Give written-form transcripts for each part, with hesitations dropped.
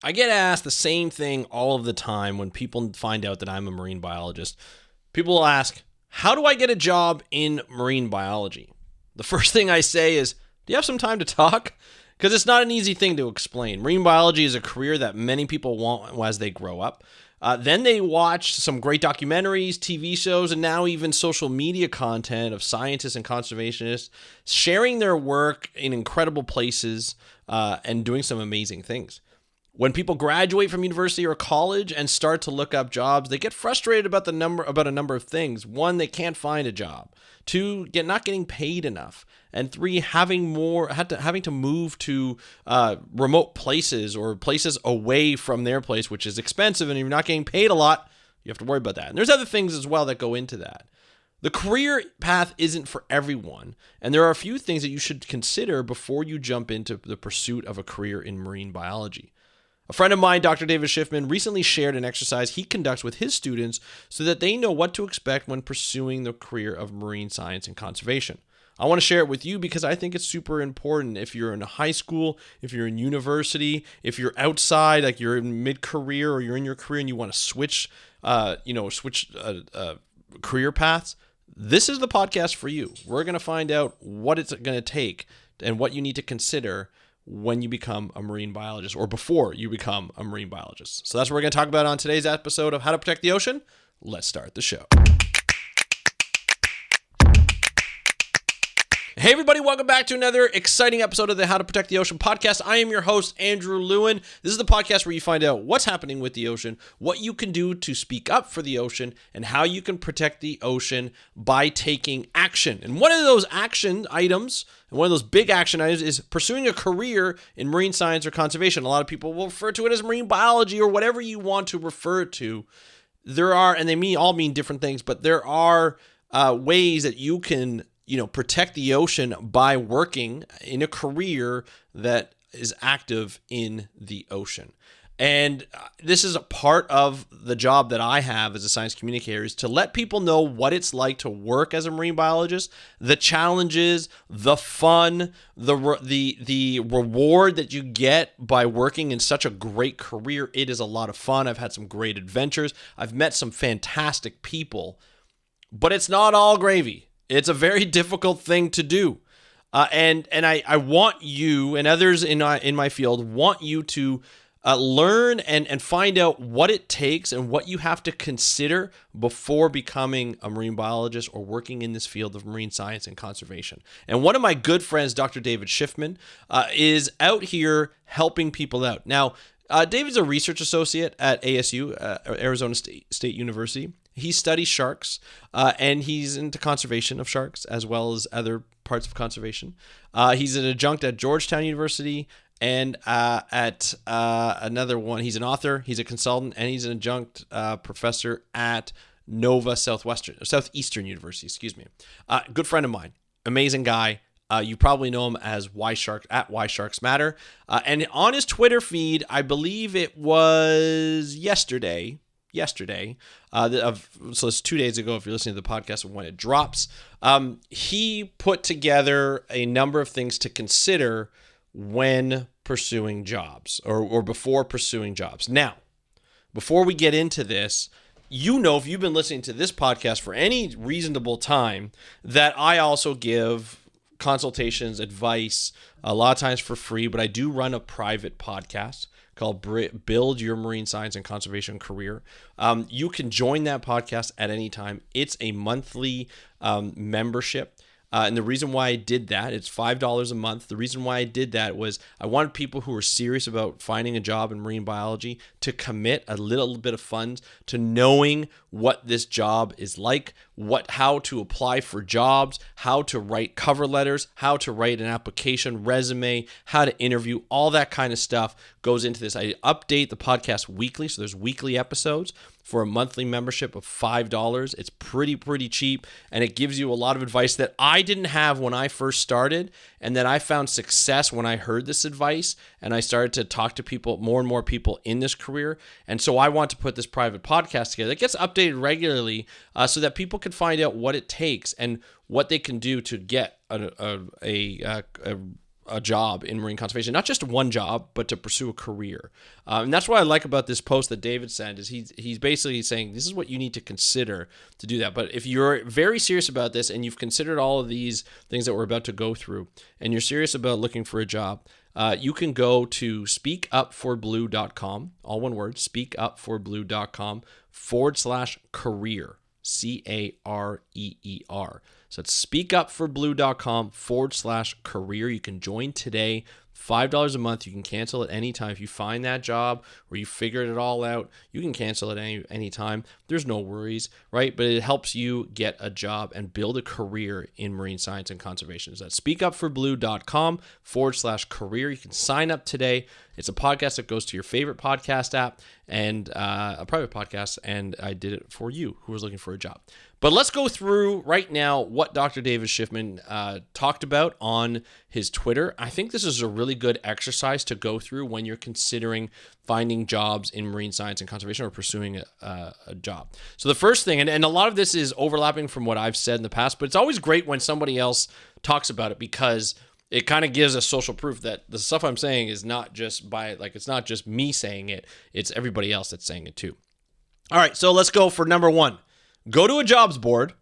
I get asked the same thing all of the time when people find out that I'm a marine biologist. People will ask, how do I get a job in marine biology? The first thing I say is, do you have some time to talk? Because it's not an easy thing to explain. Marine biology is a career that many people want as they grow up. Then they watch some great documentaries, TV shows, and now even social media content of scientists and conservationists sharing their work in incredible places and doing some amazing things. When people graduate from university or college and start to look up jobs, they get frustrated about a number of things. One, they can't find a job. Two, not getting paid enough. And three, having to move to remote places or places away from their place, which is expensive, and if you're not getting paid a lot, you have to worry about that. And there's other things as well that go into that. The career path isn't for everyone, and there are a few things that you should consider before you jump into the pursuit of a career in marine biology. A friend of mine, Dr. David Schiffman, recently shared an exercise he conducts with his students so that they know what to expect when pursuing the career of marine science and conservation. I want to share it with you because I think it's super important. If you're in high school, if you're in university, if you're outside, like you're in mid-career or you're in your career and you want to switch career paths, this is the podcast for you. We're going to find out what it's going to take and what you need to consider when you become a marine biologist or before you become a marine biologist. So that's what we're going to talk about on today's episode of How to Protect the Ocean. Let's start the show. Hey everybody, welcome back to another exciting episode of the How to Protect the Ocean podcast. I am your host, Andrew Lewin. This is the podcast where you find out what's happening with the ocean, what you can do to speak up for the ocean, and how you can protect the ocean by taking action. And one of those action items, and one of those big action items, is pursuing a career in marine science or conservation. A lot of people will refer to it as marine biology or whatever you want to refer it to. There are, and they all mean different things, but there are ways that you can protect the ocean by working in a career that is active in the ocean. And this is a part of the job that I have as a science communicator, is to let people know what it's like to work as a marine biologist, the challenges, the fun, the reward that you get by working in such a great career. It is a lot of fun. I've had some great adventures. I've met some fantastic people, but it's not all gravy. It's a very difficult thing to do. And I want you and others in my field want you to learn and find out what it takes and what you have to consider before becoming a marine biologist or working in this field of marine science and conservation. And one of my good friends, Dr. David Schiffman, is out here helping people out. Now, David's a research associate at ASU, Arizona State University. He studies sharks, and he's into conservation of sharks as well as other parts of conservation. He's an adjunct at Georgetown University and at another one. He's an author, he's a consultant, and he's an adjunct professor at Nova Southeastern University. Good friend of mine, amazing guy. You probably know him as Why Sharks Matter. And on his Twitter feed, I believe it was yesterday, so it's 2 days ago if you're listening to the podcast when it drops, he put together a number of things to consider when pursuing jobs or before pursuing jobs. Now, before we get into this, if you've been listening to this podcast for any reasonable time, that I also give consultations, advice, a lot of times for free, but I do run a private podcast called Build Your Marine Science and Conservation Career. You can join that podcast at any time. It's a monthly membership. And the reason why I did that, it's $5 a month. The reason why I did that was I wanted people who were serious about finding a job in marine biology to commit a little bit of funds to knowing what this job is like, how to apply for jobs, how to write cover letters, how to write an application, resume, how to interview, all that kind of stuff goes into this. I update the podcast weekly, so there's weekly episodes for a monthly membership of $5. It's pretty cheap, and it gives you a lot of advice that I didn't have when I first started, and that I found success when I heard this advice, and I started to talk to people, more and more people in this career. And so I want to put this private podcast together. It gets updated regularly so that people can find out what it takes and what they can do to get a a job in marine conservation, not just one job, but to pursue a career. And that's what I like about this post that David sent is he's basically saying this is what you need to consider to do that. But if you're very serious about this and you've considered all of these things that we're about to go through and you're serious about looking for a job, you can go to speakupforblue.com, all one word, speakupforblue.com/career, CAREER. So it's speakupforblue.com/career. You can join today. $5 a month. You can cancel at any time. If you find that job or you figured it all out, you can cancel at any time. There's no worries, right? But it helps you get a job and build a career in marine science and conservation. So that's speakupforblue.com/career. You can sign up today. It's a podcast that goes to your favorite podcast app and a private podcast, and I did it for you who was looking for a job. But let's go through right now what Dr. David Schiffman talked about on his Twitter. I think this is a really good exercise to go through when you're considering finding jobs in marine science and conservation or pursuing a job. So the first thing, and a lot of this is overlapping from what I've said in the past, but it's always great when somebody else talks about it because it kind of gives us social proof that the stuff I'm saying is not just it's not just me saying it, it's everybody else that's saying it too. All right, so let's go for number one. Go to a jobs board,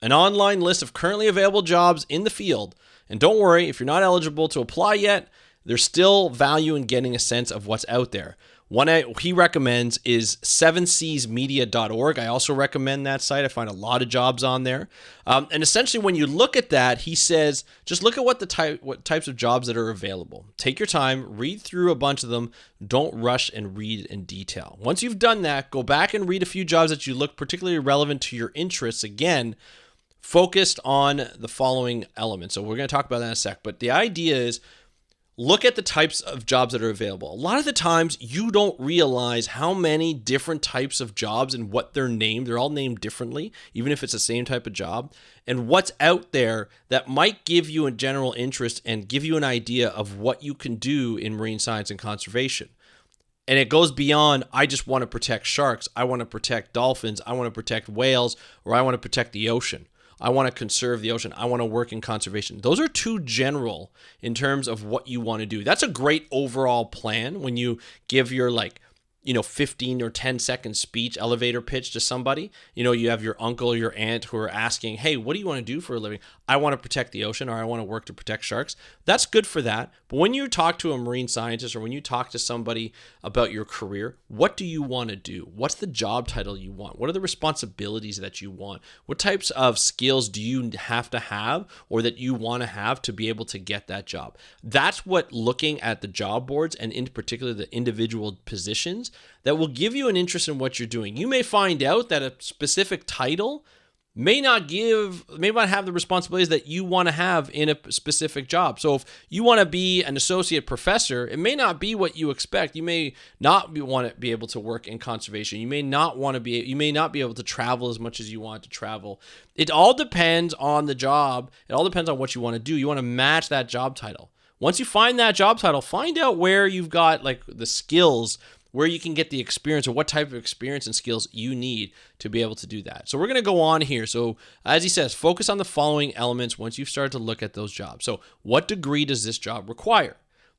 an online list of currently available jobs in the field. And don't worry, if you're not eligible to apply yet, there's still value in getting a sense of what's out there. One he recommends is 7seasmedia.org. I also recommend that site. I find a lot of jobs on there. And essentially, when you look at that, he says, just look at what types of jobs that are available. Take your time, read through a bunch of them. Don't rush and read in detail. Once you've done that, go back and read a few jobs that you look particularly relevant to your interests. Again, focused on the following elements. So we're going to talk about that in a sec. But the idea is, look at the types of jobs that are available. A lot of the times you don't realize how many different types of jobs and what they're named. They're all named differently, even if it's the same type of job. And what's out there that might give you a general interest and give you an idea of what you can do in marine science and conservation. And it goes beyond, I just want to protect sharks. I want to protect dolphins. I want to protect whales, or I want to protect the ocean. I want to conserve the ocean. I want to work in conservation. Those are too general in terms of what you want to do. That's a great overall plan when you give your 15 or 10-second speech elevator pitch to somebody. You have your uncle or your aunt who are asking, hey, what do you want to do for a living? I want to protect the ocean, or I want to work to protect sharks. That's good for that. But when you talk to a marine scientist or when you talk to somebody about your career, what do you want to do? What's the job title you want? What are the responsibilities that you want? What types of skills do you have to have or that you want to have to be able to get that job? That's what looking at the job boards and in particular the individual positions that will give you an interest in what you're doing. You may find out that a specific title may not have the responsibilities that you want to have in a specific job. So if you want to be an associate professor, it may not be what you expect. You may not want to be able to work in conservation. You may not be able to travel as much as you want to travel. It all depends on the job. It all depends on what you want to do. You want to match that job title. Once you find that job title, find out where you've got the skills, where you can get the experience or what type of experience and skills you need to be able to do that. So we're going to go on here. So as he says, focus on the following elements once you've started to look at those jobs. So what degree does this job require?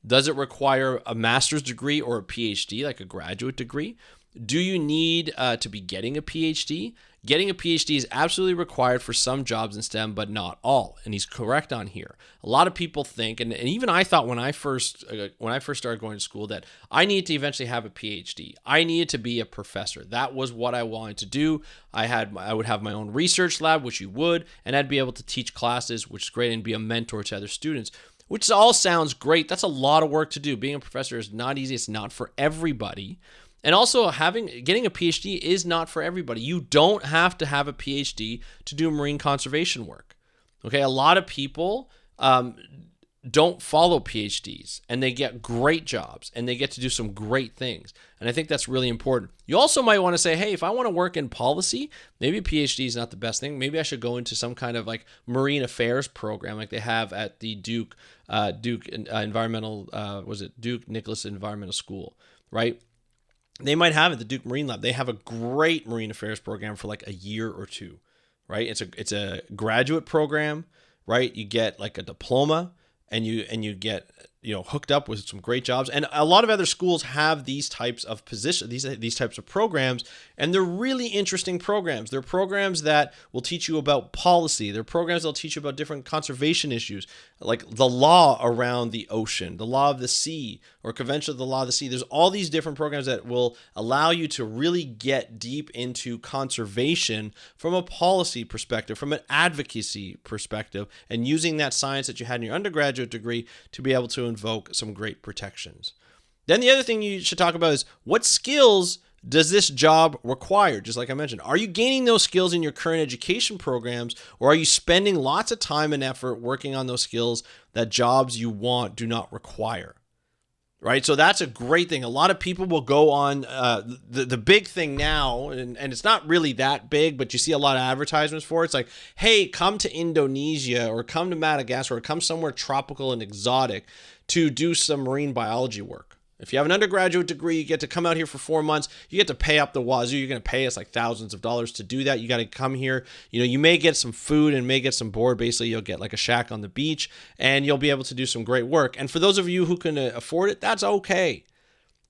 Does it require a master's degree or a PhD, like a graduate degree? Do you need to be getting a PhD? Getting a PhD is absolutely required for some jobs in STEM, but not all. And he's correct on here. A lot of people think, and even I thought when I first started going to school, that I needed to eventually have a PhD. I needed to be a professor. That was what I wanted to do. I would have my own research lab, which you would, and I'd be able to teach classes, which is great, and be a mentor to other students. Which all sounds great. That's a lot of work to do. Being a professor is not easy. It's not for everybody. And also, getting a PhD is not for everybody. You don't have to have a PhD to do marine conservation work. Okay, a lot of people don't follow PhDs, and they get great jobs, and they get to do some great things. And I think that's really important. You also might want to say, hey, if I want to work in policy, maybe a PhD is not the best thing. Maybe I should go into some kind of marine affairs program like they have at the Duke Nicholas Environmental School, right? They might have at the Duke Marine Lab. They have a great marine affairs program for a year or two, right? It's a graduate program, right? You get a diploma, and you get hooked up with some great jobs. And a lot of other schools have these types of positions, these types of programs, and they're really interesting programs. They're programs that will teach you about policy. They're programs that'll teach you about different conservation issues, like the law around the ocean, the law of the sea, or convention of the law of the sea. There's all these different programs that will allow you to really get deep into conservation from a policy perspective, from an advocacy perspective, and using that science that you had in your undergraduate degree to be able to invoke some great protections. Then the other thing you should talk about is, what skills does this job require? Just like I mentioned, are you gaining those skills in your current education programs, or are you spending lots of time and effort working on those skills that jobs you want do not require? Right? So that's a great thing. A lot of people will go on the big thing now, and it's not really that big, but you see a lot of advertisements for it. It's like, hey, come to Indonesia or come to Madagascar or come somewhere tropical and exotic to do some marine biology work. If you have an undergraduate degree, you get to come out here for 4 months. You get to pay up the wazoo. You're going to pay us like thousands of dollars to do that. You got to come here. You may get some food and may get some board. Basically, you'll get like a shack on the beach, and you'll be able to do some great work. And for those of you who can afford it, that's okay.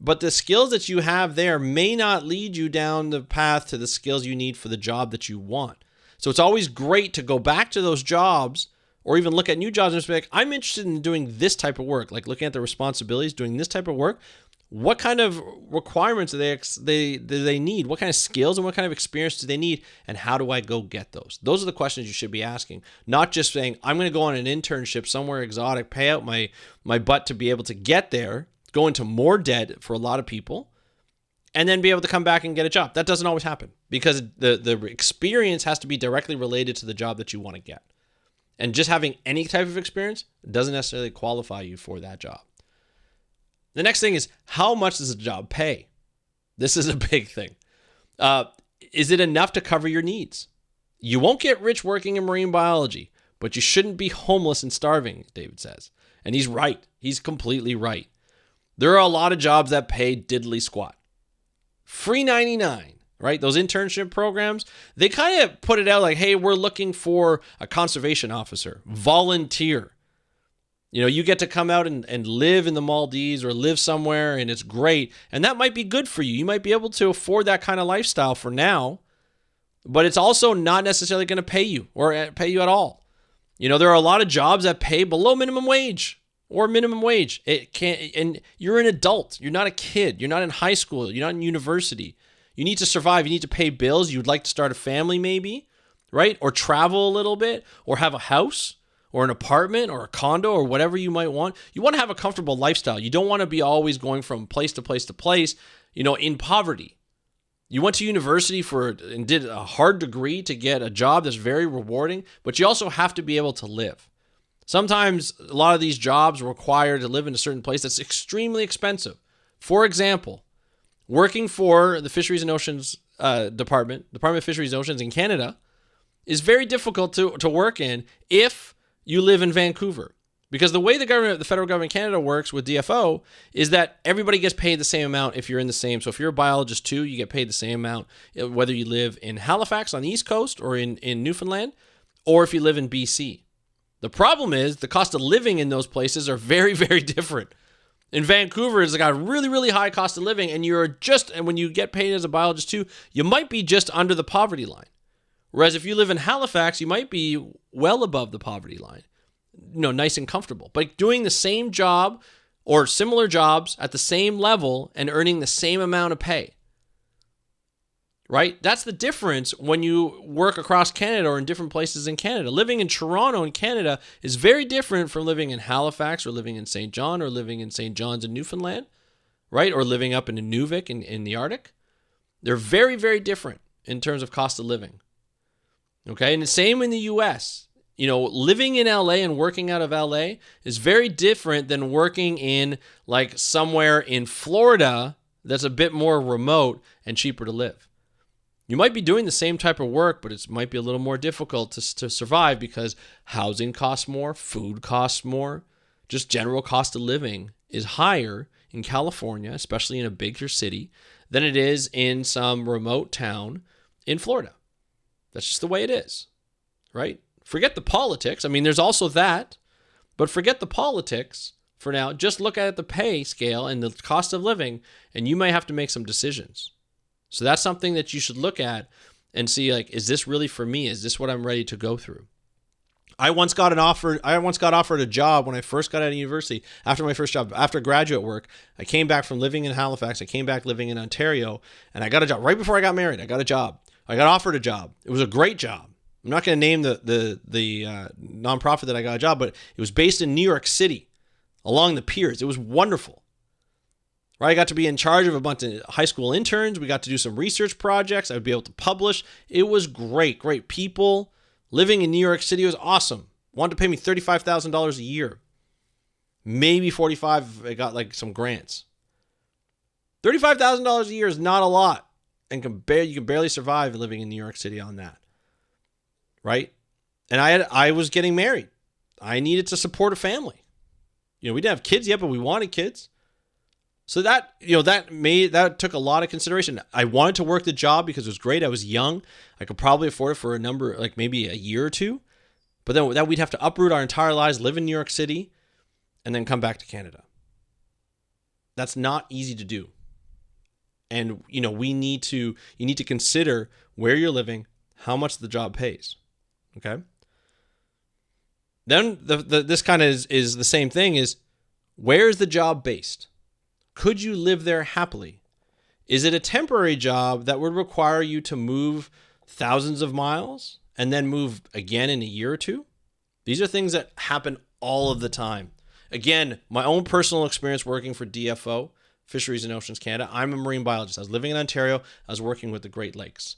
But the skills that you have there may not lead you down the path to the skills you need for the job that you want. So it's always great to go back to those jobs, or even look at new jobs and just be like, I'm interested in doing this type of work, like looking at the responsibilities, doing this type of work. What kind of requirements do they need? What kind of skills and what kind of experience do they need? And how do I go get those? Those are the questions you should be asking, not just saying, I'm going to go on an internship somewhere exotic, pay out my butt to be able to get there, go into more debt for a lot of people, and then be able to come back and get a job. That doesn't always happen, because the experience has to be directly related to the job that you want to get. And just having any type of experience doesn't necessarily qualify you for that job. The next thing is, how much does a job pay? This is a big thing. Is it enough to cover your needs? You won't get rich working in marine biology, but you shouldn't be homeless and starving, David says. And he's right. He's completely right. There are a lot of jobs that pay diddly squat. Free 99. Right? Those internship programs, they kind of put it out like, hey, we're looking for a conservation officer, volunteer. You get to come out and live in the Maldives or live somewhere, and it's great. And that might be good for you. You might be able to afford that kind of lifestyle for now, but it's also not necessarily going to pay you or pay you at all. There are a lot of jobs that pay below minimum wage or minimum wage. It can't, and you're an adult. You're not a kid. You're not in high school. You're not in university. You need to survive. You need to pay bills. You'd like to start a family maybe, right? Or travel a little bit, or have a house or an apartment or a condo or whatever you might want. You want to have a comfortable lifestyle. You don't want to be always going from place to place to place, in poverty. You went to university and did a hard degree to get a job that's very rewarding, but you also have to be able to live. Sometimes a lot of these jobs require to live in a certain place that's extremely expensive. For example, working for the Fisheries and Oceans Department of Fisheries and Oceans in Canada is very difficult to work in if you live in Vancouver. Because the way the federal government in Canada works with DFO is that everybody gets paid the same amount if you're in the same. So if you're a biologist too, you get paid the same amount, whether you live in Halifax on the East Coast or in Newfoundland, or if you live in BC. The problem is the cost of living in those places are very, very different. In Vancouver, it's got a really, really high cost of living, and when you get paid as a biologist too, you might be just under the poverty line. Whereas if you live in Halifax, you might be well above the poverty line, nice and comfortable. But doing the same job or similar jobs at the same level and earning the same amount of pay. Right? That's the difference when you work across Canada or in different places in Canada. Living in Toronto in Canada is very different from living in Halifax or living in St. John or living in St. John's in Newfoundland, right? Or living up in Nunavut in the Arctic. They're very, very different in terms of cost of living. Okay? And the same in the US. Living in LA and working out of LA is very different than working in like somewhere in Florida that's a bit more remote and cheaper to live. You might be doing the same type of work, but it might be a little more difficult to survive because housing costs more, food costs more, just general cost of living is higher in California, especially in a bigger city, than it is in some remote town in Florida. That's just the way it is, right? Forget the politics. I mean, there's also that, But forget the politics for now. Just look at the pay scale and the cost of living, and you may have to make some decisions. So that's something that you should look at and see, like, is this really for me? Is this what I'm ready to go through? I once got offered a job when I first got out of university. After my first job, after graduate work, I came back from living in Halifax. I came back living in Ontario, and I got a job right before I got married. I got a job. I got offered a job. It was a great job. I'm not going to name the nonprofit that I got a job, but it was based in New York City, along the piers. It was wonderful. Right, I got to be in charge of a bunch of high school interns. We got to do some research projects. I would be able to publish. It was great, great people. Living in New York City was awesome. Wanted to pay me $35,000 a year. Maybe $45,000 if I got like some grants. $35,000 a year is not a lot. And you can barely survive living in New York City on that. Right? And I was getting married. I needed to support a family. We didn't have kids yet, but we wanted kids. So that took a lot of consideration. I wanted to work the job because it was great. I was young. I could probably afford it for a number, like maybe a year or two. But then we'd have to uproot our entire lives, live in New York City, and then come back to Canada. That's not easy to do. And you need to consider where you're living, how much the job pays. Okay? Then this kind of is the same thing, is where is the job based? Could you live there happily? Is it a temporary job that would require you to move thousands of miles and then move again in a year or two? These are things that happen all of the time. Again, my own personal experience working for DFO, Fisheries and Oceans Canada. I'm a marine biologist. I was living in Ontario. I was working with the Great Lakes.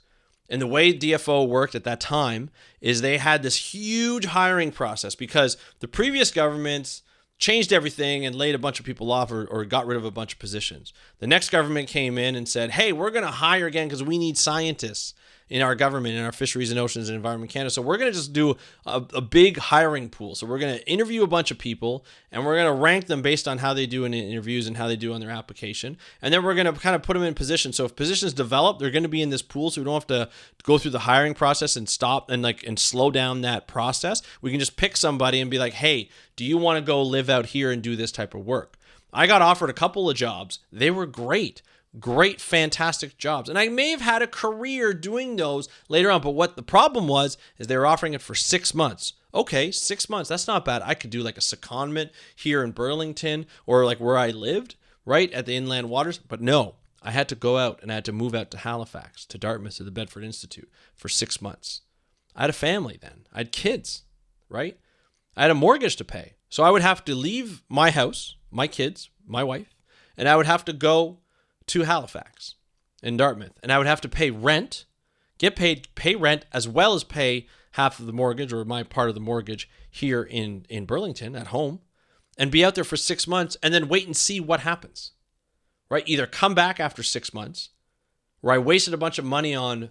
And the way DFO worked at that time is they had this huge hiring process because the previous governments changed everything and laid a bunch of people off or got rid of a bunch of positions. The next government came in and said, hey, we're going to hire again because we need scientists in our government, in our Fisheries and Oceans and Environment Canada. So we're going to just do a big hiring pool. So we're going to interview a bunch of people and we're going to rank them based on how they do in interviews and how they do on their application. And then we're going to kind of put them in position. So if positions develop, they're going to be in this pool. So we don't have to go through the hiring process and stop and slow down that process. We can just pick somebody and be like, hey, do you want to go live out here and do this type of work? I got offered a couple of jobs. They were great, fantastic jobs. And I may have had a career doing those later on. But what the problem was is they were offering it for 6 months. Okay, 6 months. That's not bad. I could do like a secondment here in Burlington or like where I lived, right at the inland waters. But no, I had to go out and I had to move out to Halifax, to Dartmouth, to the Bedford Institute for 6 months. I had a family then. I had kids, right? I had a mortgage to pay. So I would have to leave my house, my kids, my wife, and I would have to go to Halifax in Dartmouth. And I would have to pay rent, pay rent, as well as pay half of the mortgage or my part of the mortgage here in Burlington at home, and be out there for 6 months and then wait and see what happens, right? Either come back after 6 months where I wasted a bunch of money on,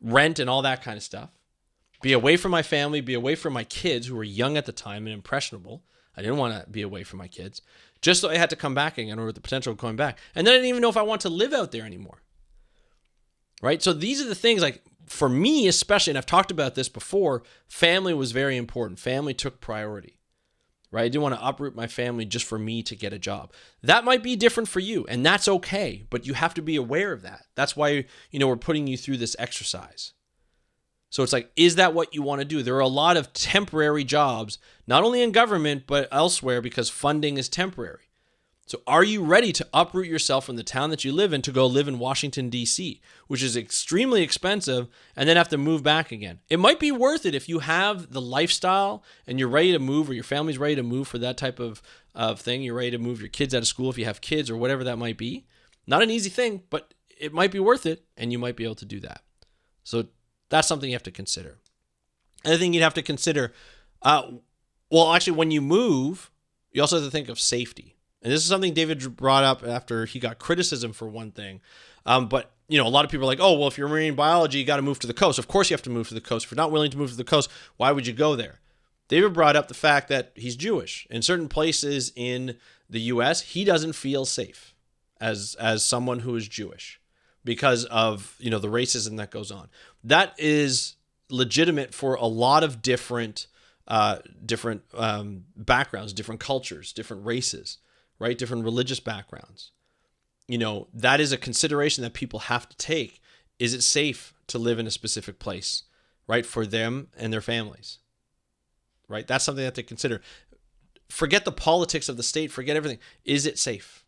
rent and all that kind of stuff, be away from my family, be away from my kids who were young at the time and impressionable. I didn't want to be away from my kids, just so I had to come back again, or with the potential of coming back. And then I didn't even know if I want to live out there anymore. Right? So these are the things, like, for me especially, and I've talked about this before, family was very important. Family took priority. Right? I didn't want to uproot my family just for me to get a job. That might be different for you, and that's okay, but you have to be aware of that. That's why, we're putting you through this exercise. So it's like, is that what you want to do? There are a lot of temporary jobs, not only in government, but elsewhere, because funding is temporary. So are you ready to uproot yourself from the town that you live in to go live in Washington, D.C., which is extremely expensive, and then have to move back again? It might be worth it if you have the lifestyle and you're ready to move, or your family's ready to move for that type of thing. You're ready to move your kids out of school if you have kids or whatever that might be. Not an easy thing, but it might be worth it, and you might be able to do that. So that's something you have to consider. Another thing you'd have to consider, when you move, you also have to think of safety. And this is something David brought up after he got criticism for one thing. But a lot of people are like, oh, well, if you're marine biology, you got to move to the coast. Of course you have to move to the coast. If you're not willing to move to the coast, why would you go there? David brought up the fact that he's Jewish. In certain places in the U.S., he doesn't feel safe as someone who is Jewish because of, the racism that goes on. That is legitimate for a lot of different different backgrounds, different cultures, different races, right? Different religious backgrounds. That is a consideration that people have to take. Is it safe to live in a specific place, right? For them and their families, right? That's something that they consider. Forget the politics of the state, forget everything. Is it safe?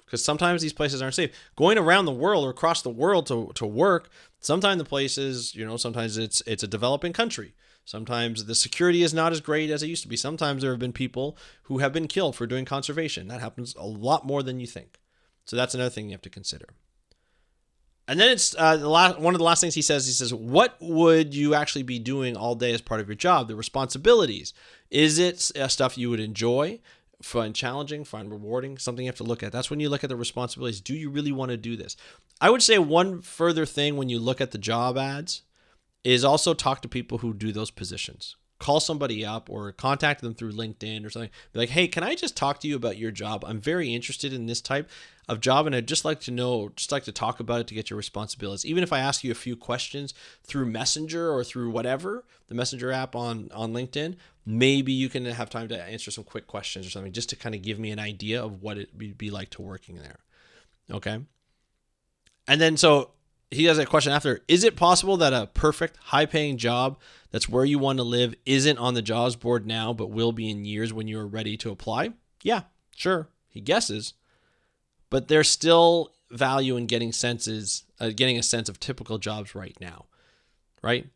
Because sometimes these places aren't safe. Going around the world or across the world to work, sometimes the places, sometimes it's a developing country. Sometimes the security is not as great as it used to be. Sometimes there have been people who have been killed for doing conservation. That happens a lot more than you think. So that's another thing you have to consider. And then it's one of the last things he says, what would you actually be doing all day as part of your job? The responsibilities. Is it stuff you would enjoy, find challenging, find rewarding, something you have to look at? That's when you look at the responsibilities. Do you really want to do this? I would say one further thing when you look at the job ads is also talk to people who do those positions. Call somebody up or contact them through LinkedIn or something. Be like, hey, can I just talk to you about your job? I'm very interested in this type of job, and I'd just like to talk about it to get your responsibilities. Even if I ask you a few questions through Messenger or through whatever, the Messenger app on LinkedIn, maybe you can have time to answer some quick questions or something just to kind of give me an idea of what it'd be like to working there. Okay? And then so he has a question after, is it possible that a perfect high-paying job that's where you want to live isn't on the jobs board now, but will be in years when you're ready to apply? Yeah, sure, he guesses. But there's still value in getting a sense of typical jobs right now, right?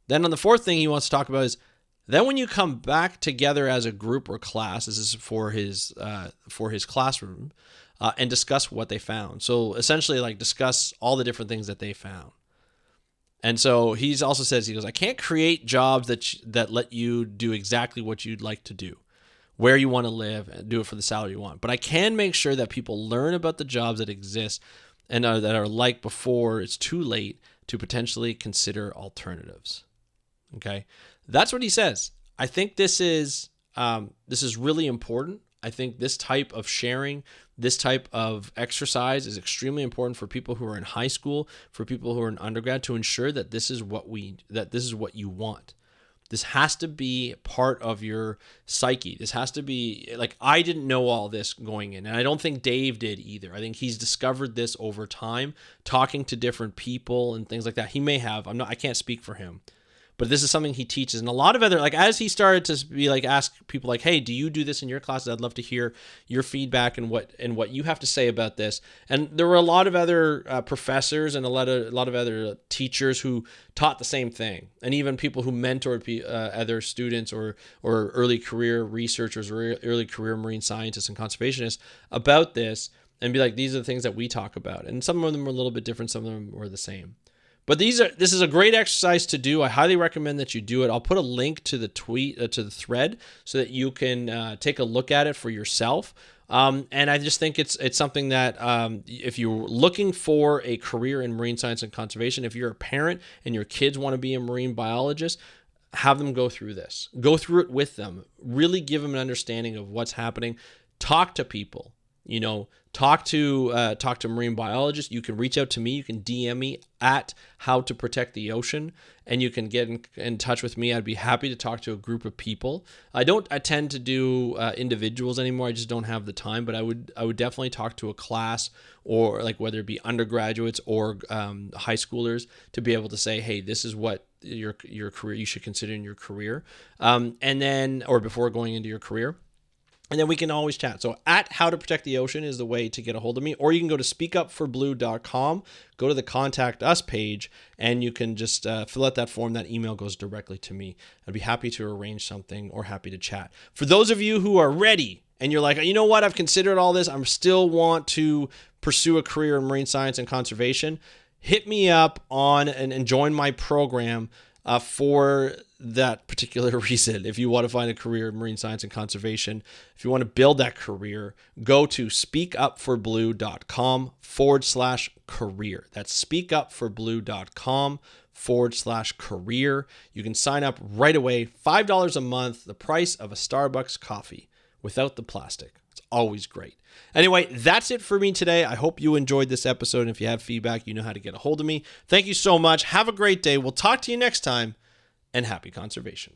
Then on the fourth thing he wants to talk about is, then when you come back together as a group or class, this is for his classroom, and discuss what they found. So essentially discuss all the different things that they found. And so he also says, I can't create jobs that let you do exactly what you'd like to do, where you want to live, and do it for the salary you want. But I can make sure that people learn about the jobs that exist and that are like before it's too late to potentially consider alternatives. Okay, that's what he says. I think this is really important. I think this type of sharing, this type of exercise is extremely important for people who are in high school, for people who are in undergrad, to ensure that this is what you want. This has to be part of your psyche. This has to be I didn't know all this going in, and I don't think Dave did either. I think he's discovered this over time, talking to different people and things like that. He may have. I can't speak for him. But this is something he teaches. And a lot of other, as he started to be ask people hey, do you do this in your classes? I'd love to hear your feedback and what you have to say about this. And there were a lot of other professors and a lot of other teachers who taught the same thing. And even people who mentored other students or early career researchers or early career marine scientists and conservationists about this, and be these are the things that we talk about. And some of them were a little bit different. Some of them were the same. But this is a great exercise to do. I highly recommend that you do it. I'll put a link to the to the thread so that you can take a look at it for yourself. And I just think it's something that if you're looking for a career in marine science and conservation, if you're a parent and your kids want to be a marine biologist, have them go through this. Go through it with them. Really give them an understanding of what's happening. Talk to people. Talk to marine biologists. You can reach out to me. You can DM me at How to Protect the Ocean, and you can get in touch with me. I'd be happy to talk to a group of people. I tend to do individuals anymore. I just don't have the time. But I would definitely talk to a class, or whether it be undergraduates or high schoolers, to be able to say, hey, this is what your career you should consider in your career, and then or before going into your career. And then we can always chat. So at How to Protect the Ocean is the way to get a hold of me. Or you can go to speakupforblue.com, go to the Contact Us page, and you can just fill out that form. That email goes directly to me. I'd be happy to arrange something or happy to chat. For those of you who are ready and you're you know what, I've considered all this, I still want to pursue a career in marine science and conservation, hit me up and join my program for that particular reason. If you want to find a career in marine science and conservation, if you want to build that career, go to speakupforblue.com/career. That's speakupforblue.com/career. You can sign up right away. $5 a month, the price of a Starbucks coffee without the plastic. It's always great. Anyway, that's it for me today. I hope you enjoyed this episode. And if you have feedback, you know how to get a hold of me. Thank you so much. Have a great day. We'll talk to you next time, and happy conservation.